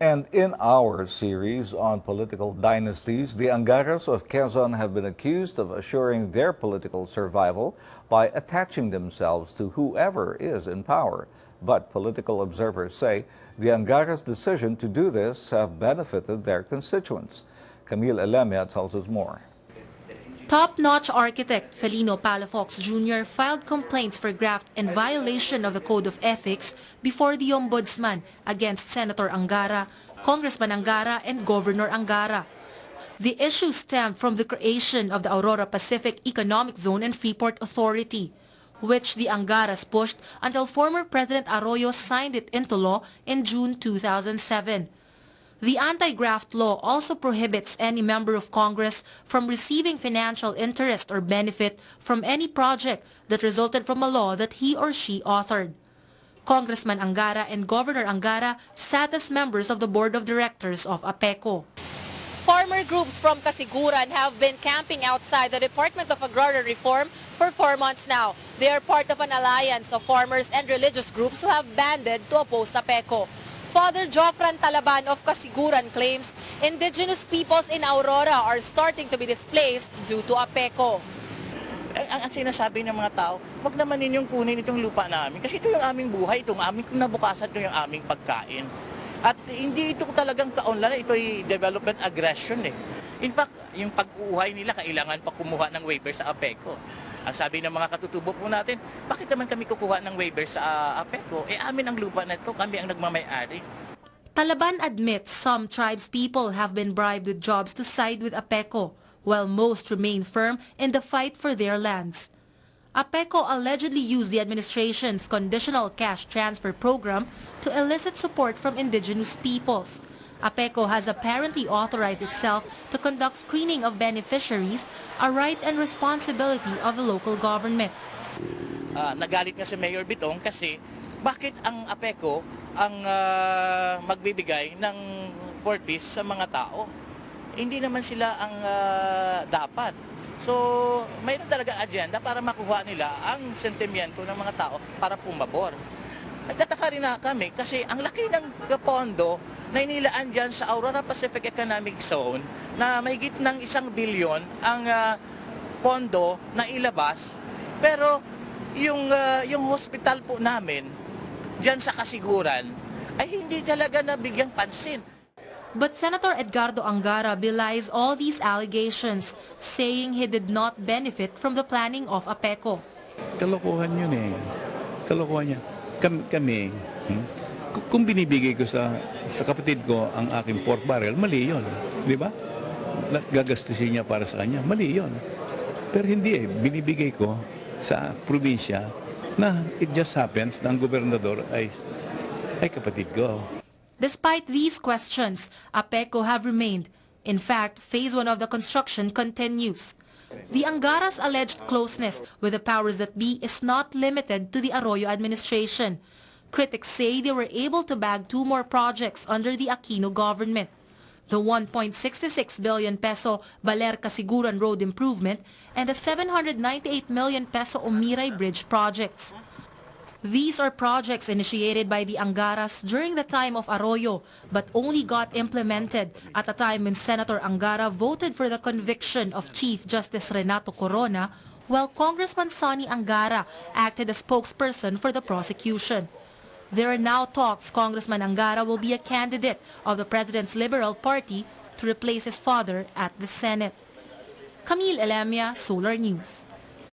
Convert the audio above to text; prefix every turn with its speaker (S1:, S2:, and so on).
S1: And in our series on political dynasties, the Angaras of Quezon have been accused of assuring their political survival by attaching themselves to whoever is in power. But political observers say the Angaras' decision to do this have benefited their constituents. Camille Elemia tells us more.
S2: Top-notch architect Felino Palafox Jr. filed complaints for graft and violation of the Code of Ethics before the Ombudsman against Senator Angara, Congressman Angara, and Governor Angara. The issue stemmed from the creation of the Aurora Pacific Economic Zone and Freeport Authority, which the Angaras pushed until former President Arroyo signed it into law in June 2007. The anti-graft law also prohibits any member of Congress from receiving financial interest or benefit from any project that resulted from a law that he or she authored. Congressman Angara and Governor Angara sat as members of the Board of Directors of APECO. Farmer groups from Casiguran have been camping outside the Department of Agrarian Reform for 4 months now. They are part of an alliance of farmers and religious groups who have banded to oppose APECO. Father Jofran Talaban of Casiguran claims indigenous peoples in Aurora are starting to be displaced due to APECO.
S3: Ang sinasabi ng mga tao, wag naman ninyong kunin itong lupa namin kasi ito yung aming buhay, itong aming kinabukasan, ito yung aming pagkain. At hindi ito talagang kaunlaran, ito ay development aggression eh. In fact, yung pag-uuhay nila, kailangan pa kumuha ng waiver sa APECO. Ang sabi ng mga katutubo po natin, bakit naman kami kukuha ng waiver sa APECO? Amin ang lupa na ito, kami ang nagmamay-ari.
S2: Talaban admits some tribes people have been bribed with jobs to side with APECO, while most remain firm in the fight for their lands. APECO allegedly used the administration's conditional cash transfer program to elicit support from indigenous peoples. APECO has apparently authorized itself to conduct screening of beneficiaries, a right and responsibility of the local government.
S3: Nagalit nga si Mayor Bitong kasi bakit ang APECO ang magbibigay ng fortis sa mga tao? Hindi naman sila ang dapat. So, mayroon talaga agenda para makuha nila ang sentimiento ng mga tao para pumabor. Nagtataka rin na kami kasi ang laki ng pondo na inilaan dyan sa Aurora Pacific Economic Zone na mahigit ng 1 bilyon ang pondo na ilabas. Pero yung hospital po namin dyan sa Casiguran ay hindi talaga nabigyan pansin.
S2: But Senator Edgardo Angara belies all these allegations, saying he did not benefit from the planning of APECO.
S4: Kalokohan yun eh. Kalokohan niya. Kami, kung binibigay ko sa kapatid ko ang aking pork barrel, mali yun. Di ba? Gagastusin niya para sa kanya, mali yun. Pero hindi eh. Binibigay ko sa probinsya na it just happens na ang gobernador ay kapatid ko.
S2: Despite these questions, APECO have remained. In fact, Phase 1 of the construction continues. The Angaras' alleged closeness with the powers that be is not limited to the Arroyo administration. Critics say they were able to bag 2 more projects under the Aquino government. The 1.66 billion peso Baler Casiguran Road Improvement and the 798 million peso Umiray Bridge projects. These are projects initiated by the Angaras during the time of Arroyo, but only got implemented at a time when Senator Angara voted for the conviction of Chief Justice Renato Corona, while Congressman Sonny Angara acted as spokesperson for the prosecution. There are now talks Congressman Angara will be a candidate of the President's Liberal Party to replace his father at the Senate. Camille Elemia, Solar News.